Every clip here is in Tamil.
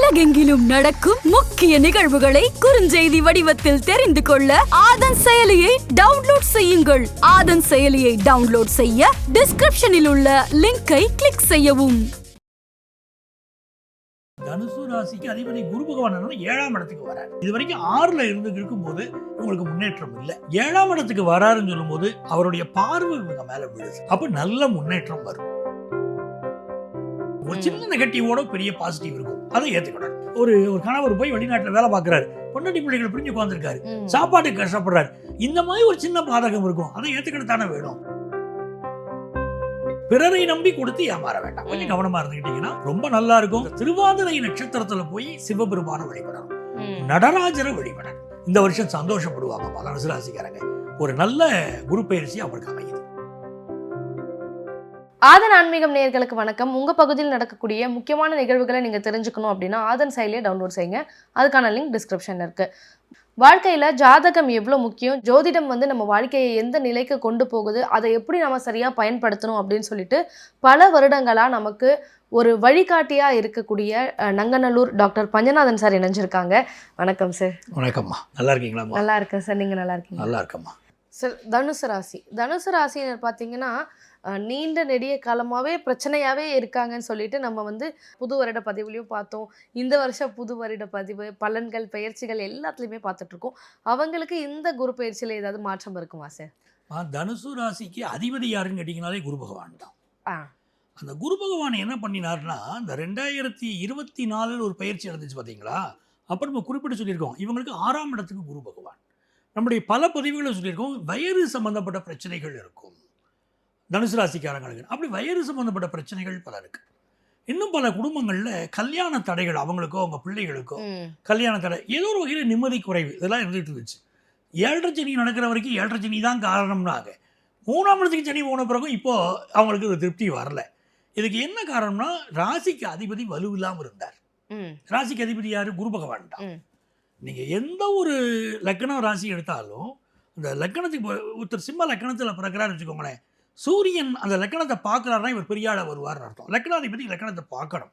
உலகெங்கிலும் நடக்கும் முக்கிய நிகழ்வுகளை குறுஞ்செய்தி வடிவத்தில் தெரிந்து கொள்ள ஆதன் செயலியை டவுன்லோட் செய்யுங்கள். ஆதன் செயலியை டவுன்லோட் செய்ய டிஸ்கிரிப்ஷனில் உள்ள லிங்கை கிளிக் செய்யவும். தனுசு ராசிக்கு அதிபதி குரு பகவான் 7ஆம் இடத்துக்கு வராரு. இது வரைக்கும் 6ல இருந்து இருக்கும்போது உங்களுக்கு முன்னேற்றம் இல்லை. 7ஆம் இடத்துக்கு வராருன்னு சொல்லும் போது அவருடைய பார்வை இவங்க மேல விழுது. அப்ப நல்ல முன்னேற்றம் வரும். ஒரு சின்ன நெகட்டிவோட பெரிய பாசிட்டிவ் இருக்கும். அதை ஏத்துக்கணும். ஒரு கணவர் போய் வெளிநாட்டுல வேலை பார்க்கிறாரு, பொண்டாட்டி பிள்ளைகள் பிரிஞ்சு உட்கார்ந்துருக்காரு, சாப்பாட்டுக்கு கஷ்டப்படுறாரு. இந்த மாதிரி ஒரு சின்ன பாதகம் இருக்கும். அதை ஏத்துக்கிட்டானே வேணும். பிறரை நம்பி கொடுத்து ஏமாற வேண்டாம். கொஞ்சம் கவனமா இருந்துக்கிட்டீங்கன்னா ரொம்ப நல்லா இருக்கும். திருவாதிரை நட்சத்திரத்துல போய் சிவபெருமான வழிபடணும், நடராஜரை வழிபடணும். இந்த வருஷம் சந்தோஷப்படுவாங்க தனுசு ராசிக்காரங்க. ஒரு நல்ல குரு பயிற்சி அவருக்கு அமையுது. ஆதன் ஆன்மீகம் நேயர்களுக்கு வணக்கம். உங்கள் பகுதியில் நடக்கக்கூடிய முக்கியமான நிகழ்வுகளை நீங்கள் தெரிஞ்சுக்கணும் அப்படின்னா ஆதன் செயலியை டவுன்லோட் செய்யுங்க. அதுக்கான லிங்க் டிஸ்கிரிப்ஷனில் இருக்குது. வாழ்க்கையில் ஜாதகம் எவ்வளோ முக்கியம், ஜோதிடம் நம்ம வாழ்க்கையை எந்த நிலைக்கு கொண்டு போகுது, அதை எப்படி நம்ம சரியாக பயன்படுத்தணும் அப்படின்னு சொல்லிட்டு பல வருடங்களாக நமக்கு ஒரு வழிகாட்டியாக இருக்கக்கூடிய நங்கநல்லூர் டாக்டர் பஞ்சநாதன் சார் இணைஞ்சிருக்காங்க. வணக்கம் சார். வணக்கம்மா, நல்லா இருக்கீங்களா? நல்லா இருக்கேன் சார், நீங்கள் நல்லா இருக்கீங்க? நல்லா இருக்கம்மா சார். தனுசு ராசினர் பார்த்தீங்கன்னா நீண்ட நெடிய காலமாகவே பிரச்சனையாகவே இருக்காங்கன்னு சொல்லிட்டு நம்ம புது வருட பதிவுலையும் பார்த்தோம். இந்த வருஷம் புது வருட பதிவு, பலன்கள், பயிற்சிகள் எல்லாத்துலேயுமே பார்த்துட்ருக்கோம். அவங்களுக்கு இந்த குரு பயிற்சியில் ஏதாவது மாற்றம் இருக்குமா சார்? தனுசு ராசிக்கு அதிபதி யாருன்னு கேட்டிங்கனாலே குரு பகவான் தான். அந்த குரு பகவான் என்ன பண்ணினார்னா, இந்த 2024 ஒரு பயிற்சி நடந்துச்சு பார்த்தீங்களா? அப்போ நம்ம குறிப்பிட்டு சொல்லியிருக்கோம், இவங்களுக்கு 6ஆம் இடத்துக்கு குரு பகவான். நம்முடைய பல பதிவுகளை சொல்லியிருக்கோம், வயிறு சம்பந்தப்பட்ட பிரச்சனைகள் இருக்கும் தனுசு ராசிக்காரங்களுக்கு. அப்படி வயிறு சம்பந்தப்பட்ட பிரச்சனைகள் பல இருக்கு. இன்னும் பல குடும்பங்களில் கல்யாண தடைகள், அவங்களுக்கோ அவங்க பிள்ளைகளுக்கோ கல்யாண தடை, ஏதோ ஒரு வகையில் நிம்மதி குறைவு, இதெல்லாம் இருந்துகிட்டு இருந்துச்சு. 7.5 சனி நடக்கிற வரைக்கும் 7.5 சனி தான் காரணம்னாங்க. 3ஆம் இடத்துக்கு சனி போன பிறகும் இப்போ அவங்களுக்கு ஒரு திருப்தி வரல. இதுக்கு என்ன காரணம்னா, ராசிக்கு அதிபதி வலுவில்லாமல் இருந்தார். ராசிக்கு அதிபதி யாரு? குரு பகவான் தான். நீங்கள் எந்த ஒரு லக்னம் ராசி எடுத்தாலும், இந்த லக்கணத்துக்கு ஒருத்தர் சிம்ம லக்கணத்தில் பிறக்கிறான்னு வச்சுக்கோங்களேன், சூரியன் அந்த லக்கணத்தை பார்க்குறாருன்னா இவர் பெரிய ஆளாக வருவார்னு அர்த்தம். லக்னாதிபதி லக்கணத்தை பார்க்கணும்.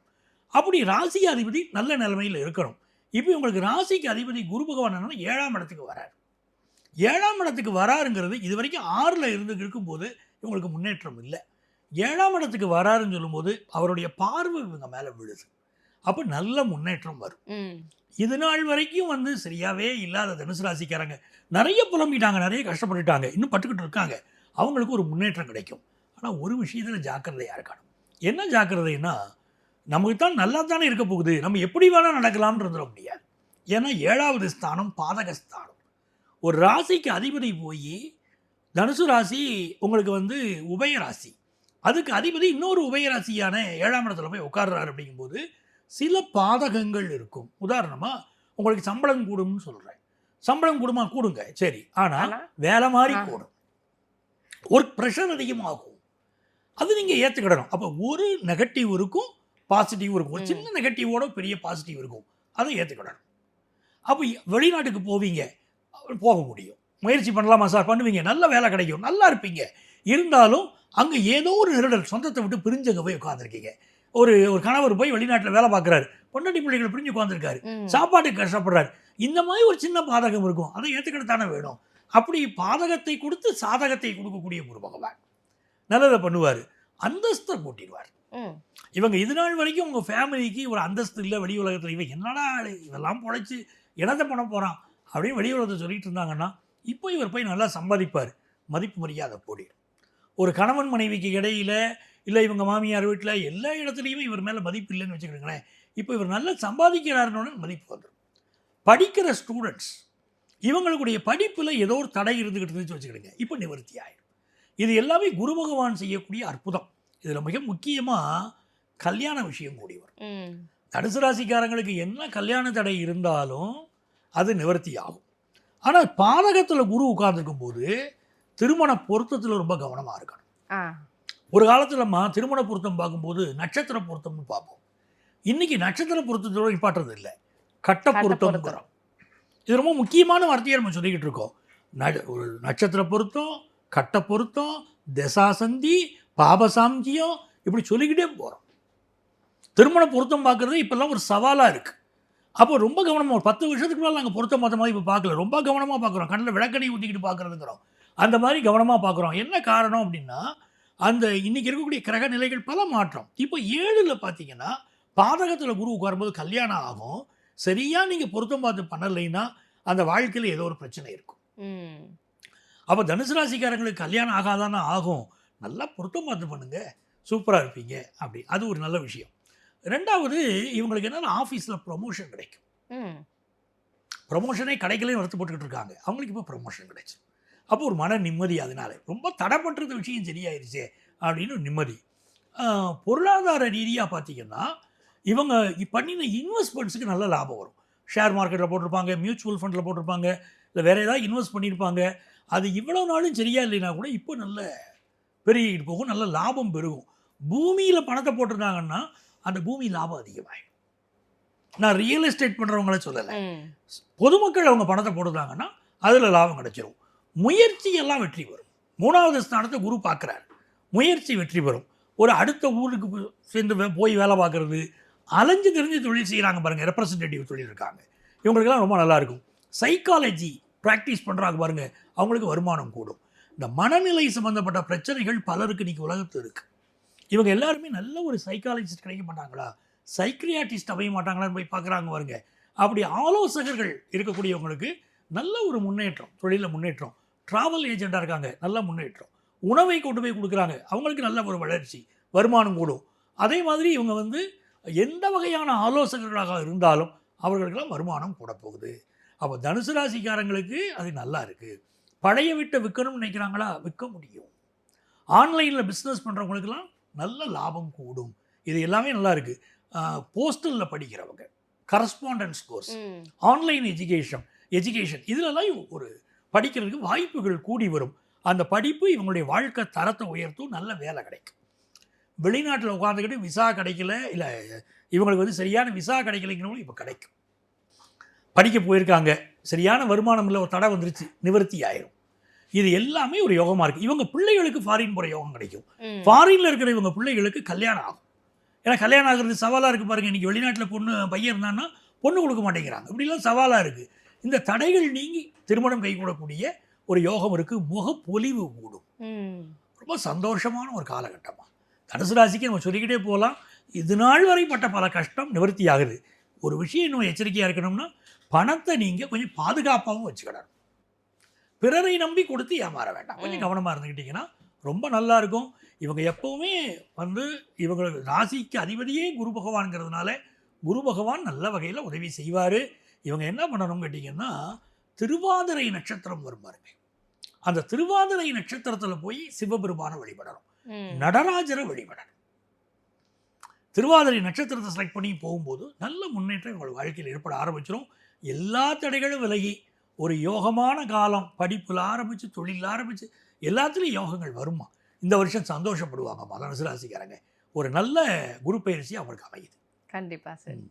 அப்படி ராசி அதிபதி நல்ல நிலைமையில் இருக்கணும். இப்போ உங்களுக்கு ராசிக்கு அதிபதி குரு பகவான் 7ஆம் இடத்துக்கு வராரு. 7ஆம் இடத்துக்கு வராருங்கிறது இது வரைக்கும் 6ல் இருந்து இருக்கும்போது இவங்களுக்கு முன்னேற்றம் இல்லை. 7ஆம் இடத்துக்கு வராருன்னு சொல்லும்போது அவருடைய பார்வை இவங்க மேலே விழுது. அப்போ நல்ல முன்னேற்றம் வரும். இது நாள் வரைக்கும் சரியாகவே இல்லாத தனுசு ராசிக்காரங்க நிறைய புலம்பிட்டாங்க, நிறைய கஷ்டப்பட்டுட்டாங்க, இன்னும் பட்டுக்கிட்டு இருக்காங்க. அவங்களுக்கு ஒரு முன்னேற்றம் கிடைக்கும். ஆனால் ஒரு விஷயத்தில் ஜாக்கிரதையாக இருக்கணும். என்ன ஜாக்கிரதைன்னா, நமக்கு தான் நல்லா தானே இருக்க போகுது, நம்ம எப்படி வேணால் நடக்கலாம்னு இருந்துட முடியாது. ஏன்னா 7வது ஸ்தானம் பாதகஸ்தானம். ஒரு ராசிக்கு அதிபதி போய் தனுசு ராசி உங்களுக்கு உபய ராசி, அதுக்கு அதிபதி இன்னொரு உபயராசியான 7ஆம் இடத்துல போய் உட்கார்றாரு. அப்படிங்கும்போது சில பாதகங்கள் இருக்கும். உதாரணமாக உங்களுக்கு சம்பளம் கூடும்னு சொல்கிறேன். சம்பளம் கூடுமா? கூடுங்க, சரி. ஆனால் வேலை மாதிரி கூடும், ஒர்க் ப்ரெஷர் அதிகமாகும். அது நீங்கள் ஏற்றுக்கிடணும். அப்போ ஒரு நெகட்டிவ் இருக்கும், பாசிட்டிவ் இருக்கும். ஒரு சின்ன நெகட்டிவோட பெரிய பாசிட்டிவ் இருக்கும். அதை ஏற்றுக்கிடணும். அப்போ வெளிநாட்டுக்கு போவீங்க, போக முடியும். முயற்சி பண்ணலாமா சார்? பண்ணுவீங்க, நல்ல வேலை கிடைக்கும், நல்லா இருப்பீங்க. இருந்தாலும் அங்கே ஏதோ ஒரு நிரடல், சொந்தத்தை விட்டு பிரிஞ்சங்க போய் உட்காந்துருக்கீங்க. ஒரு கணவர் போய் வெளிநாட்டில் வேலை பார்க்குறாரு, பொண்டாட்டி பிள்ளைகளை பிரிஞ்சு உட்காந்துருக்காரு, சாப்பாட்டுக்கு கஷ்டப்படுறாரு. இந்த மாதிரி ஒரு சின்ன பாதகம் இருக்கும். அதை ஏற்றுக்கிடத்தானே வேணும். அப்படி பாதகத்தை கொடுத்து சாதகத்தை கொடுக்கக்கூடிய குரு பகவான் நல்லதை பண்ணுவார், அந்தஸ்தை கூட்டிடுவார். இவங்க இது நாள் வரைக்கும் உங்கள் ஃபேமிலிக்கு ஒரு அந்தஸ்து இல்லை வெளி உலகத்தில், இவன் என்னடா இதெல்லாம் பொழைச்சி என்னத்தை பண்ண போகிறான் அப்படின்னு வெளி உலகத்தை சொல்லிட்டு இருந்தாங்கன்னா, இப்போ இவர் போய் நல்லா சம்பாதிப்பார், மதிப்பு மரியாதை கூடிடும். ஒரு கணவன் மனைவிக்கு இடையில, இல்லை இவங்க மாமியார் வீட்டில், எல்லா இடத்துலையுமே இவர் மேலே மதிப்பு இல்லைன்னு வச்சுக்கிடுங்களேன். இப்போ இவர் நல்லா சம்பாதிக்கிறாருன்னு மதிப்பு வந்துடும். படிக்கிற ஸ்டூடெண்ட்ஸ், இவங்களுடைய படிப்பில் ஏதோ ஒரு தடை இருந்துக்கிட்டு இருந்துச்சு வச்சுக்கிடுங்க, இப்போ நிவர்த்தி ஆகிடும். இது எல்லாமே குரு பகவான் செய்யக்கூடிய அற்புதம். இதில் மிக முக்கியமாக கல்யாண விஷயம் கூடி வரும். தனுசு ராசிக்காரங்களுக்கு என்ன கல்யாண தடை இருந்தாலும் அது நிவர்த்தி ஆகும். ஆனால் பாதகத்தில் குரு உட்கார்ந்துருக்கும் போது திருமண பொருத்தத்தில் ரொம்ப கவனமாக இருக்கணும். ஒரு காலத்தில் திருமண பொருத்தம் பார்க்கும்போது நட்சத்திர பொருத்தம்னு பார்ப்போம். இன்றைக்கி நட்சத்திர பொருத்தத்தோடு நிப்பாட்டுறது இல்லை, கட்ட பொருத்தம். இது ரொம்ப முக்கியமான வார்த்தையை நம்ம சொல்லிக்கிட்டு இருக்கோம். ஒரு நட்சத்திர பொருத்தம், கட்ட பொருத்தம், தசாசந்தி, பாபசாந்தியம், இப்படி சொல்லிக்கிட்டே போகிறோம். திருமண பொருத்தம் பார்க்குறது இப்போல்லாம் ஒரு சவாலாக இருக்குது. அப்போ ரொம்ப கவனமாக ஒரு 10 வருஷத்துக்கு மேலே நாங்கள் பொருத்தம் பார்த்த மாதிரி இப்போ பார்க்கல, ரொம்ப கவனமாக பார்க்குறோம், கண்ணில் விளக்கணை ஊற்றிக்கிட்டு பார்க்குறதுங்கிறோம். அந்த மாதிரி கவனமாக பார்க்குறோம். என்ன காரணம் அப்படின்னா அந்த இன்றைக்கி இருக்கக்கூடிய கிரக நிலைகள் பல மாற்றம். இப்போ 7ல் பார்த்தீங்கன்னா பாதகத்தில் குரு உட்காரும்போது கல்யாணம் ஆகும். சரியாக நீங்கள் பொருத்தம் பார்த்து பண்ணலைன்னா அந்த வாழ்க்கையில் ஏதோ ஒரு பிரச்சனை இருக்கும். அப்போ தனுசு ராசிக்காரங்களுக்கு கல்யாணம் ஆகாதானே ஆகும். நல்லா பொருத்தம் பார்த்து பண்ணுங்க, சூப்பராக இருப்பீங்க அப்படி. அது ஒரு நல்ல விஷயம். 2வது இவங்களுக்கு என்னென்னா ஆஃபீஸில் ப்ரொமோஷன் கிடைக்கும். ப்ரொமோஷனே கிடைக்கலன்னு வருத்தப்பட்டுக்கிட்டு இருக்காங்க, அவங்களுக்கு இப்போ ப்ரொமோஷன் கிடைச்சிடும். அப்போ ஒரு மன நிம்மதி. அதனால ரொம்ப தடைப்பட்டுறது விஷயம் சரியாயிருச்சே அப்படின்னு ஒரு நிம்மதி. பொருளாதார ரீதியாக பார்த்தீங்கன்னா இவங்க பண்ணின இன்வெஸ்ட்மெண்ட்ஸுக்கு நல்ல லாபம் வரும். ஷேர் மார்க்கெட்டில் போட்டிருப்பாங்க, மியூச்சுவல் ஃபண்டில் போட்டிருப்பாங்க, இல்லை வேறு ஏதாவது இன்வெஸ்ட் பண்ணியிருப்பாங்க. அது இவ்வளோ நாளும் சரியா இல்லைன்னா கூட இப்போ நல்ல பெருகிட்டு போகும், நல்ல லாபம் பெருகும். பூமியில் பணத்தை போட்டிருந்தாங்கன்னா அந்த பூமி லாபம் அதிகமாகும். நான் ரியல் எஸ்டேட் பண்ணுறவங்கள சொல்லலை, பொதுமக்கள் அவங்க பணத்தை போட்டுருந்தாங்கன்னா அதில் லாபம் கிடைச்சிரும். முயற்சி எல்லாம் வெற்றி பெறும். 3வது ஸ்தானத்தை குரு பார்க்குறாரு, முயற்சி வெற்றி பெறும். ஒரு அடுத்த ஊருக்கு சேர்ந்து போய் வேலை பார்க்குறது, அலைஞ்சு தெரிஞ்சு தொழில் செய்கிறாங்க பாருங்கள், ரெப்ரசன்டேட்டிவ் தொழில் இருக்காங்க, இவங்களுக்கெல்லாம் ரொம்ப நல்லாயிருக்கும். சைக்காலஜி ப்ராக்டிஸ் பண்ணுறாங்க பாருங்கள், அவங்களுக்கு வருமானம் கூடும். இந்த மனநிலை சம்மந்தப்பட்ட பிரச்சனைகள் பலருக்கு இன்றைக்கி உலகத்தில் இருக்குது. இவங்க எல்லாருமே நல்ல ஒரு சைக்காலஜிஸ்ட் கிடைக்க மாட்டாங்களா, சைக்ரியாட்டிஸ்ட் அமைய மாட்டாங்களான்னு போய் பார்க்குறாங்க பாருங்க. அப்படி ஆலோசகர்கள் இருக்கக்கூடியவங்களுக்கு நல்ல ஒரு முன்னேற்றம், தொழிலில் முன்னேற்றம். ட்ராவல் ஏஜெண்டாக இருக்காங்க, நல்ல முன்னேற்றம். உணவை கொண்டு போய் கொடுக்குறாங்க, அவங்களுக்கு நல்ல ஒரு வளர்ச்சி, வருமானம் கூடும். அதே மாதிரி இவங்க எந்த வகையான ஆலோசகர்களாக இருந்தாலும் அவர்களுக்கெல்லாம் வருமானம் கூட போகுது. அப்போ தனுசு ராசிக்காரங்களுக்கு அது நல்லா இருக்குது. பழைய வீட்டை விற்கணும்னு நினைக்கிறாங்களா, விற்க முடியும். ஆன்லைனில் பிஸ்னஸ் பண்ணுறவங்களுக்கெல்லாம் நல்ல லாபம் கூடும். இது எல்லாமே நல்லா இருக்குது. போஸ்டலில் படிக்கிறவங்க, கரஸ்பாண்டன்ஸ் கோர்ஸ், ஆன்லைன் எஜுகேஷன் இதிலெல்லாம் ஒரு படிக்கிறதுக்கு வாய்ப்புகள் கூடி வரும். அந்த படிப்பு இவங்களுடைய வாழ்க்கை தரத்தை உயர்த்தும், நல்ல வேலை கிடைக்கும். வெளிநாட்டில் உட்காந்துக்கிட்டு விசா கிடைக்கல, இல்லை இவங்களுக்கு சரியான விசா கிடைக்கலைங்கிறவங்களும் இப்போ கிடைக்கும். படிக்க போயிருக்காங்க, சரியான வருமானம் இல்லை, ஒரு தடை வந்துருச்சு, நிவர்த்தி ஆயிரும். இது எல்லாமே ஒரு யோகமாக இருக்குது. இவங்க பிள்ளைகளுக்கு ஃபாரின் போகிற யோகம் கிடைக்கும். ஃபாரினில் இருக்கிற இவங்க பிள்ளைகளுக்கு கல்யாணம் ஆகும். ஏன்னா கல்யாணம் ஆகிறது சவாலாக இருக்குது பாருங்கள். இன்றைக்கி வெளிநாட்டில் பையன் இருந்தான்னா பொண்ணு கொடுக்க மாட்டேங்கிறாங்க, இப்படிலாம் சவாலாக இருக்குது. இந்த தடைகள் நீங்கி திருமணம் கைகூடக்கூடிய ஒரு யோகம் இருக்குது. முகப்பொலிவு கூடும். ரொம்ப சந்தோஷமான ஒரு காலகட்டமாக தனுசு ராசிக்கு நம்ம சொல்லிக்கிட்டே போகலாம். இது நாள் வரை பட்ட பல கஷ்டம் நிவர்த்தி ஆகுது. ஒரு விஷயம் இன்னும் எச்சரிக்கையாக இருக்கணும்னா பணத்தை நீங்கள் கொஞ்சம் பாதுகாப்பாகவும் வச்சுக்கிடணும். பிறரை நம்பி கொடுத்து ஏமாற வேண்டாம், கொஞ்சம் கவனமாக இருந்துக்கிட்டிங்கன்னா ரொம்ப நல்லாயிருக்கும். இவங்க எப்போவுமே இவங்க ராசிக்கு அதிபதியே குரு பகவான்ங்கிறதுனால குரு பகவான் நல்ல வகையில் உதவி செய்வார். இவங்க என்ன பண்ணணும்னு கேட்டிங்கன்னா திருவாதிரை நட்சத்திரம் வரும் பாருங்க, அந்த திருவாதிரை நட்சத்திரத்தில் போய் சிவபெருமானை வழிபடணும், நடராஜரை வழிபடணும். திருவாதிரை நட்சத்திரத்தை செலக்ட் பண்ணி போகும்போது நல்ல முன்னேற்றம் உங்கள் வாழ்க்கையில் ஏற்பட ஆரம்பிச்சிடும். எல்லா தடைகளும் விலகி ஒரு யோகமான காலம், படிப்பில் ஆரம்பித்து தொழிலில் ஆரம்பித்து எல்லாத்துலேயும் யோகங்கள் வருமா. இந்த வருஷம் சந்தோஷப்படுவாங்கம்மா தனுசு ராசிக்காரங்க. ஒரு நல்ல குரு பயிற்சி அவங்களுக்கு அமையுது. கண்டிப்பாக சார்.